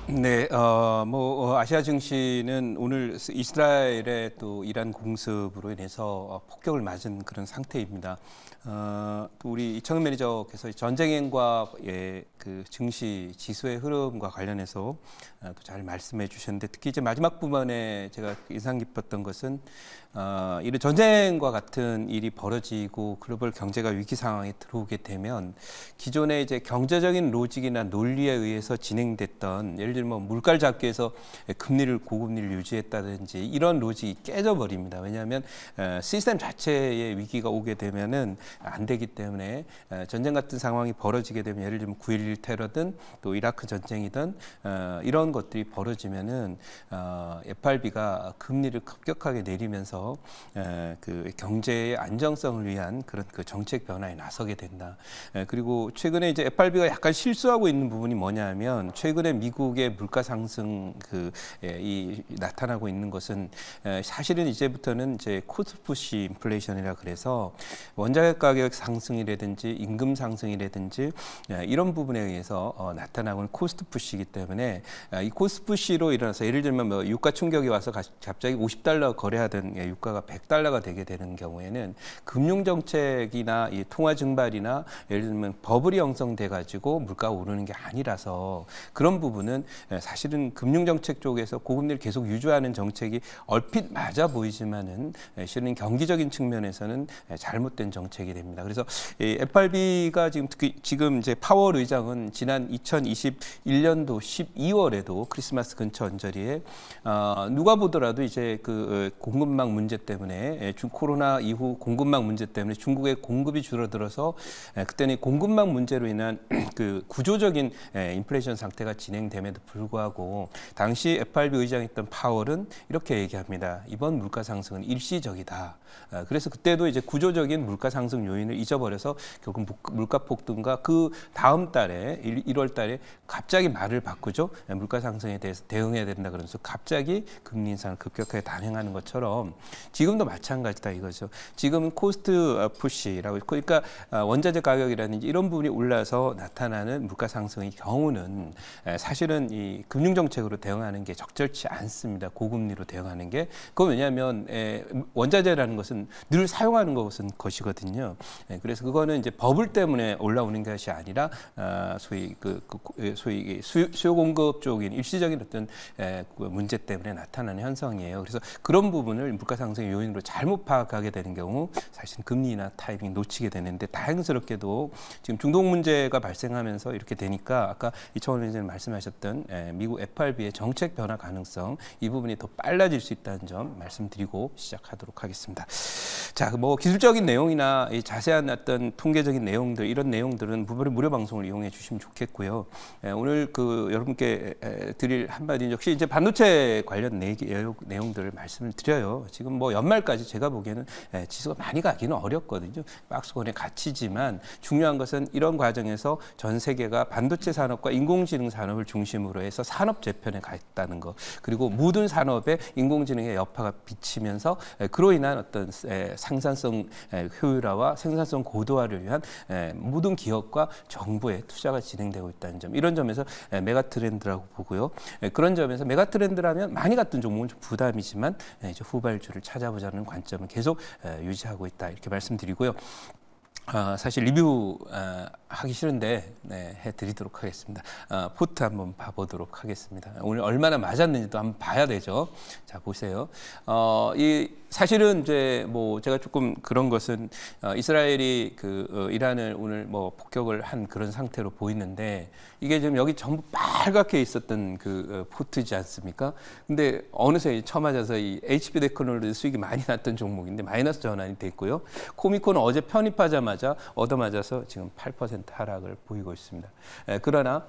네, 아시아 증시는 오늘 이스라엘의 또 이란 공습으로 인해서 폭격을 맞은 그런 상태입니다. 또 우리 이청은 매니저께서 전쟁행과 그 증시 지수의 흐름과 관련해서 또 잘 말씀해 주셨는데, 특히 이제 마지막 부분에 제가 인상 깊었던 것은 이런 전쟁과 같은 일이 벌어지고 글로벌 경제가 위기 상황에 들어오게 되면 기존의 이제 경제적인 로직이나 논리에 의해서 진행됐던, 예를 들면 물가를 잡기 위해서 금리를 고금리를 유지했다든지 이런 로직이 깨져버립니다. 왜냐하면 시스템 자체의 위기가 오게 되면은 안 되기 때문에, 전쟁 같은 상황이 벌어지게 되면, 예를 들면 9.11 테러든 또 이라크 전쟁이든 이런 것들이 벌어지면은 FRB가 금리를 급격하게 내리면서 그 경제의 안정성을 위한 그런 그 정책 변화에 나서게 된다. 그리고 최근에 이제 FRB가 약간 실수하고 있는 부분이 뭐냐면, 최근에 미국의 물가 상승 이 나타나고 있는 것은 사실은 이제부터는 이제 코스트 푸시 인플레이션이라 그래서 원자재 가격 상승이라든지 임금 상승이라든지 이런 부분에 의해서 나타나고 있는 코스트 푸시이기 때문에, 이 코스트 푸시로 일어나서 예를 들면 뭐 유가 충격이 와서 갑자기 $50 거래하던 유가가 $100가 되게 되는 경우에는 금융 정책이나 이 통화 증발이나 예를 들면 버블이 형성돼 가지고 물가가 오르는 게 아니라서, 그런 부분은 사실은 금융 정책 쪽에서 고금리를 계속 유지하는 정책이 얼핏 맞아 보이지만은 실은 경기적인 측면에서는 잘못된 정책이 됩니다. 그래서 FRB가 지금 이제 파월 의장은 지난 2021년도 12월에도 크리스마스 근처 언저리에 누가 보더라도 이제 그 공급망 문제 때문에, 코로나 이후 공급망 문제 때문에 중국의 공급이 줄어들어서 그때는 공급망 문제로 인한 그 구조적인 인플레이션 상태가 진행됨에도 불구하고 당시 FRB 의장이었던 파월은 이렇게 얘기합니다. 이번 물가 상승은 일시적이다. 그래서 그때도 이제 구조적인 물가 상승 요인을 잊어버려서 결국 물가 폭등과 그 다음 달에 1월 달에 갑자기 말을 바꾸죠. 물가 상승에 대해서 대응해야 된다 그러면서 갑자기 금리 인상을 급격하게 단행하는 것처럼 지금도 마찬가지다 이거죠. 지금 코스트 푸시라고, 그러니까 원자재 가격이라든지 이런 부분이 올라서 나타나는 물가 상승의 경우는 사실은 이 금융 정책으로 대응하는 게 적절치 않습니다. 고금리로 대응하는 게. 그건 왜냐하면 원자재라는 것은 늘 사용하는 것이거든요. 그래서 그거는 이제 버블 때문에 올라오는 것이 아니라 소위 수요 공급 쪽인 일시적인 어떤 문제 때문에 나타나는 현상이에요. 그래서 그런 부분을 물가 상승의 요인으로 잘못 파악하게 되는 경우 사실은 금리나 타이밍 놓치게 되는데, 다행스럽게도 지금 중동 문제가 발생하면서 이렇게 되니까 아까 이청원 의원님 말씀하셨던 미국 FRB의 정책 변화 가능성, 이 부분이 더 빨라질 수 있다는 점 말씀드리고 시작하도록 하겠습니다. 자, 뭐 기술적인 내용이나 이 자세한 어떤 통계적인 내용들, 이런 내용들은 무료 방송을 이용해 주시면 좋겠고요. 오늘 그 여러분께 드릴 한마디, 역시 이제 반도체 관련 내용들을 말씀을 드려요. 지금 뭐 연말까지 제가 보기에는 지수가 많이 가기는 어렵거든요. 박스권의 가치지만 중요한 것은 이런 과정에서 전 세계가 반도체 산업과 인공지능 산업을 중심으로 해서 산업 재편에 가 있다는 것, 그리고 모든 산업에 인공지능의 여파가 비치면서 그로 인한 어떤 생산성 효율화와 생산성 고도화를 위한 모든 기업과 정부의 투자가 진행되고 있다는 점, 이런 점에서 메가 트렌드라고 보고요. 그런 점에서 메가 트렌드라면 많이 갔던 종목은 좀 부담이지만 이제 후발주를 찾아보자는 관점을 계속 유지하고 있다, 이렇게 말씀드리고요. 사실 리뷰 하기 싫은데 해드리도록 하겠습니다. 포트 한번 봐보도록 하겠습니다. 오늘 얼마나 맞았는지도 한번 봐야 되죠. 자, 보세요. 사실은 이제 뭐 제가 조금 그런 것은 이스라엘이 이란을 오늘 뭐 폭격을 한 그런 상태로 보이는데, 이게 지금 여기 전부 빨갛게 있었던 그 포트지 않습니까? 근데 어느새 쳐맞아서 이 HP 데크놀로지 수익이 많이 났던 종목인데 마이너스 전환이 됐고요. 코미코는 어제 편입하자마자 얻어맞아서 지금 8% 하락을 보이고 있습니다. 그러나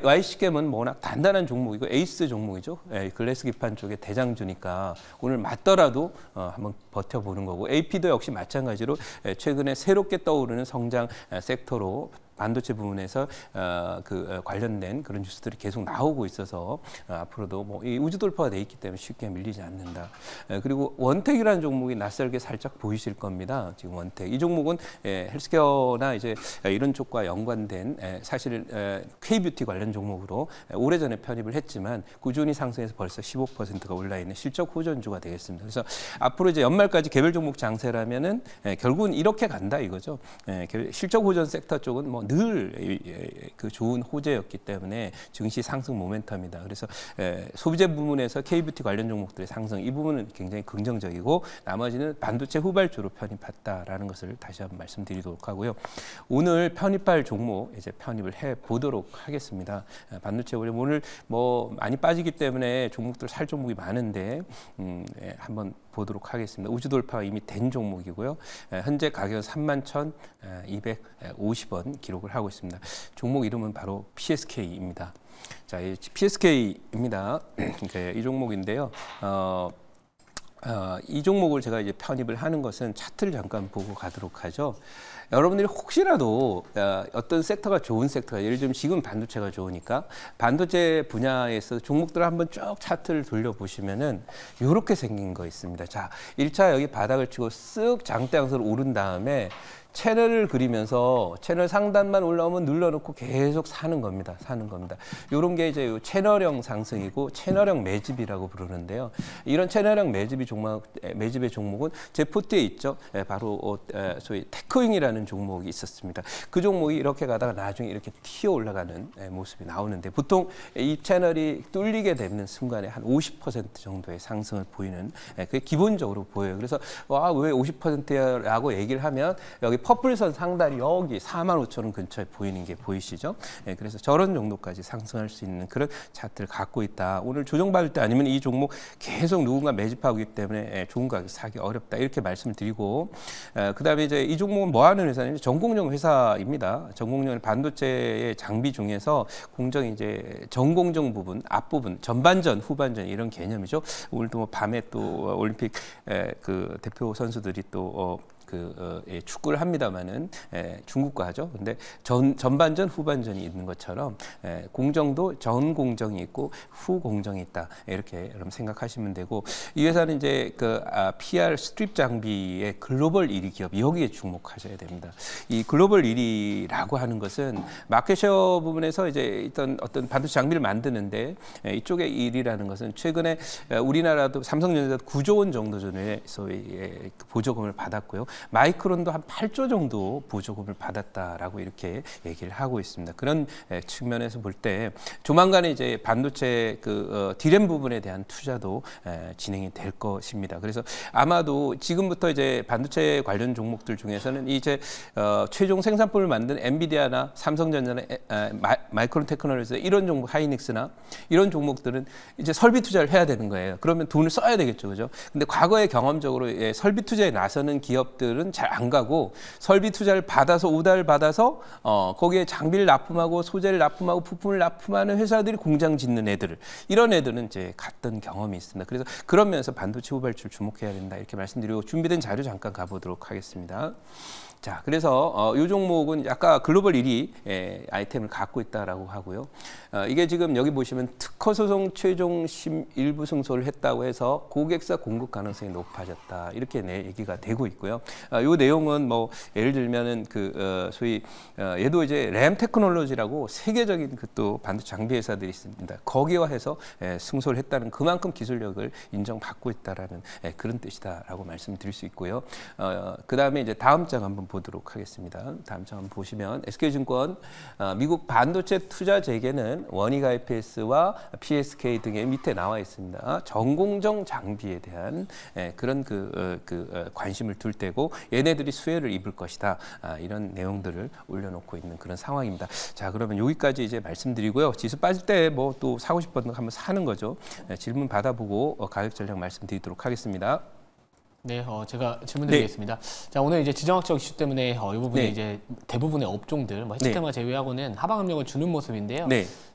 YC캠은 뭐 워낙 단단한 종목이고 에이스 종목이죠. 글래스 기판 쪽에 대장주니까 오늘 맞더라도 한번 버텨보는 거고, AP도 역시 마찬가지로 최근에 새롭게 떠오르는 성장 섹터로 반도체 부분에서 관련된 그런 뉴스들이 계속 나오고 있어서 앞으로도 뭐 이 우주 돌파가 돼 있기 때문에 쉽게 밀리지 않는다. 그리고 원텍이라는 종목이 낯설게 살짝 보이실 겁니다. 지금 원텍 이 종목은 헬스케어나 이제 이런 쪽과 연관된 사실 K뷰티 관련 종목으로 오래전에 편입을 했지만 꾸준히 상승해서 벌써 15%가 올라 있는 실적 호전주가 되겠습니다. 그래서 앞으로 이제 연말까지 개별 종목 장세라면은 결국은 이렇게 간다 이거죠. 실적 호전 섹터 쪽은 뭐 늘 그 좋은 호재였기 때문에 증시 상승 모멘텀이다. 그래서 소비재 부문에서 K뷰티 관련 종목들의 상승 이 부분은 굉장히 긍정적이고 나머지는 반도체 후발주로 편입했다라는 것을 다시 한번 말씀드리도록 하고요. 오늘 편입할 종목 이제 편입을 해 보도록 하겠습니다. 반도체 오늘 뭐 많이 빠지기 때문에 종목들 살 종목이 많은데 한번 보도록 하겠습니다. 우주 돌파가 이미 된 종목이고요. 현재 가격은 31,250원 기록을 하고 있습니다. 종목 이름은 바로 PSK입니다. 자, 이 PSK입니다. 이 종목인데요. 이 종목을 제가 이제 편입을 하는 것은 차트를 잠깐 보고 가도록 하죠. 여러분들이 혹시라도 어떤 섹터가 좋은 섹터가 예를 들면 지금 반도체가 좋으니까 반도체 분야에서 종목들을 한번 쭉 차트를 돌려보시면은 이렇게 생긴 거 있습니다. 자, 1차 여기 바닥을 치고 쓱 장대 양서로 오른 다음에 채널을 그리면서 채널 상단만 올라오면 눌러놓고 계속 사는 겁니다. 이런 게 이제 채널형 상승이고 채널형 매집이라고 부르는데요. 이런 채널형 매집의 종목은 제 포트에 있죠. 바로 소위 테크윙이라는 종목이 있었습니다. 그 종목이 이렇게 가다가 나중에 이렇게 튀어 올라가는 모습이 나오는데 보통 이 채널이 뚫리게 되는 순간에 한 50% 정도의 상승을 보이는 그게 기본적으로 보여요. 그래서 와, 왜 50%라고 얘기를 하면 여기 퍼플선 상단이 여기 45,000원 근처에 보이는 게 보이시죠? 그래서 저런 정도까지 상승할 수 있는 그런 차트를 갖고 있다. 오늘 조정받을 때 아니면 이 종목 계속 누군가 매집하고 있기 때문에 좋은 가격에 사기 어렵다. 이렇게 말씀을 드리고 그다음에 이제 이 종목은 뭐 하는 회사냐면 전공정 회사입니다. 전공정 반도체의 장비 중에서 공정이 이제 전공정 부분, 앞부분, 전반전, 후반전 이런 개념이죠. 오늘도 뭐 밤에 또 올림픽 그 대표 선수들이 또 축구를 합니다만은 중국과 하죠. 근데 전반전, 후반전이 있는 것처럼 공정도 전 공정이 있고 후 공정이 있다. 이렇게 여러분 생각하시면 되고 이 회사는 이제 PR 스트립 장비의 글로벌 1위 기업 여기에 주목하셔야 됩니다. 이 글로벌 1위라고 하는 것은 마켓쉐어 부분에서 이제 어떤 반도체 장비를 만드는데 이쪽의 1위라는 것은 최근에 우리나라도 삼성전자도 9조 원 정도 전에 소위 보조금을 받았고요. 마이크론도 한 8조 정도 보조금을 받았다라고 이렇게 얘기를 하고 있습니다. 그런 측면에서 볼 때 조만간에 이제 반도체 디램 부분에 대한 투자도 진행이 될 것입니다. 그래서 아마도 지금부터 이제 반도체 관련 종목들 중에서는 이제 최종 생산품을 만든 엔비디아나 삼성전자나 마이크론 테크놀로지 이런 종목 하이닉스나 이런 종목들은 이제 설비 투자를 해야 되는 거예요. 그러면 돈을 써야 되겠죠, 그죠? 근데 과거에 경험적으로 설비 투자에 나서는 기업들은 잘 안 가고 설비 투자를 받아서 오다를 받아서 거기에 장비를 납품하고 소재를 납품하고 부품을 납품하는 회사들이 공장 짓는 이런 애들은 이제 갔던 경험이 있습니다. 그래서 그런 면에서 반도체 후발주를 주목해야 된다 이렇게 말씀드리고 준비된 자료 잠깐 가보도록 하겠습니다. 자, 그래서 이 종목은 아까 글로벌 1위 아이템을 갖고 있다라고 하고요. 이게 지금 여기 보시면 특허 소송 최종 일부 승소를 했다고 해서 고객사 공급 가능성이 높아졌다 이렇게 얘기가 되고 있고요. 이 내용은 뭐 예를 들면은 소위 얘도 이제 램 테크놀로지라고 세계적인 또 반도체 장비 회사들이 있습니다. 거기와 해서 승소를 했다는 그만큼 기술력을 인정받고 있다라는 그런 뜻이다라고 말씀드릴 수 있고요. 그 다음에 이제 다음 장 한번 보도록 하겠습니다. 다음 장 한번 보시면 SK증권 미국 반도체 투자 재개는 원익 IPS와 PSK 등의 밑에 나와 있습니다. 전공정 장비에 대한 그런 관심을 둘 때고 얘네들이 수혜를 입을 것이다. 이런 내용들을 올려놓고 있는 그런 상황입니다. 자, 그러면 여기까지 이제 말씀드리고요. 지수 빠질 때 뭐 또 사고 싶은 거 한번 사는 거죠. 질문 받아보고 가격 전략 말씀드리도록 하겠습니다. 네, 제가 질문드리겠습니다. 자, 오늘 이제 지정학적 이슈 때문에 이 부분에 이제 대부분의 업종들, 뭐 해치테마 제외하고는 하방 압력을 주는 모습인데요.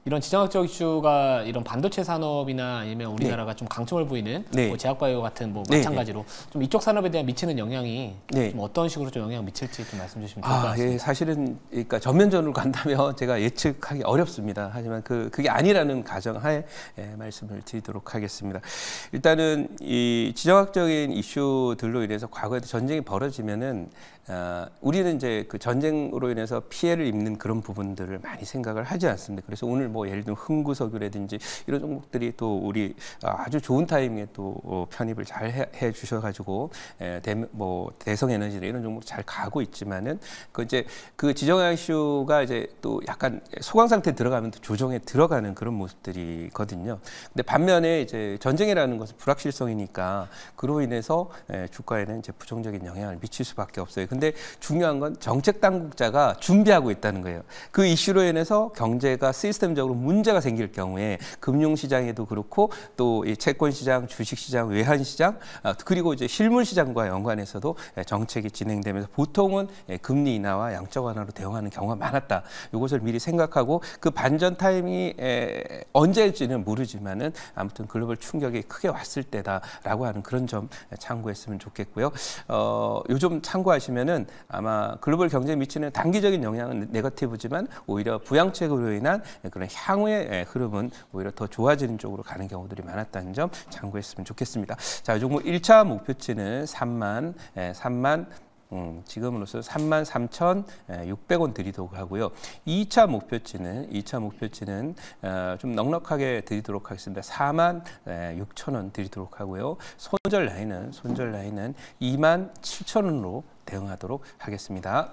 이런 지정학적 이슈가 이런 반도체 산업이나 아니면 우리나라가 좀 강점을 보이는 뭐 제약바이오 같은 뭐 마찬가지로 좀 이쪽 산업에 대한 미치는 영향이 좀 어떤 식으로 좀 영향을 미칠지 좀 말씀 주시면 좋을 것 같습니다. 예, 사실은 그러니까 전면전으로 간다면 제가 예측하기 어렵습니다. 하지만 그게 아니라는 가정하에 말씀을 드리도록 하겠습니다. 일단은 이 지정학적인 이슈들로 인해서 과거에도 전쟁이 벌어지면은 우리는 이제 그 전쟁으로 인해서 피해를 입는 그런 부분들을 많이 생각을 하지 않습니다. 그래서 오늘 뭐 예를 들면 흥구석유라든지 이런 종목들이 또 우리 아주 좋은 타이밍에 또 편입을 잘 해 주셔가지고 대성에너지나 이런 종목 잘 가고 있지만은 그 이제 그 지정학 이슈가 이제 또 약간 소강 상태에 들어가면 또 조정에 들어가는 그런 모습들이거든요. 근데 반면에 이제 전쟁이라는 것은 불확실성이니까 그로 인해서 주가에는 이제 부정적인 영향을 미칠 수밖에 없어요. 근데 중요한 건 정책 당국자가 준비하고 있다는 거예요. 그 이슈로 인해서 경제가 시스템적으로 문제가 생길 경우에 금융시장에도 그렇고 또 이 채권시장, 주식시장, 외환시장 그리고 이제 실물시장과 연관해서도 정책이 진행되면서 보통은 금리 인하와 양적 완화로 대응하는 경우가 많았다. 이것을 미리 생각하고 그 반전 타이밍이 언제일지는 모르지만은 아무튼 글로벌 충격이 크게 왔을 때다라고 하는 그런 점 참고했으면 좋겠고요. 요즘 참고하시면은 아마 글로벌 경제에 미치는 단기적인 영향은 네거티브지만 오히려 부양책으로 인한 그런 향후의 흐름은 오히려 더 좋아지는 쪽으로 가는 경우들이 많았다는 점 참고했으면 좋겠습니다. 자, 이 종목 1차 목표치는 3만 지금으로서 33,600원 드리도록 하고요. 2차 목표치는 좀 넉넉하게 드리도록 하겠습니다. 46,000원 드리도록 하고요. 손절 라인은 27,000원으로 대응하도록 하겠습니다.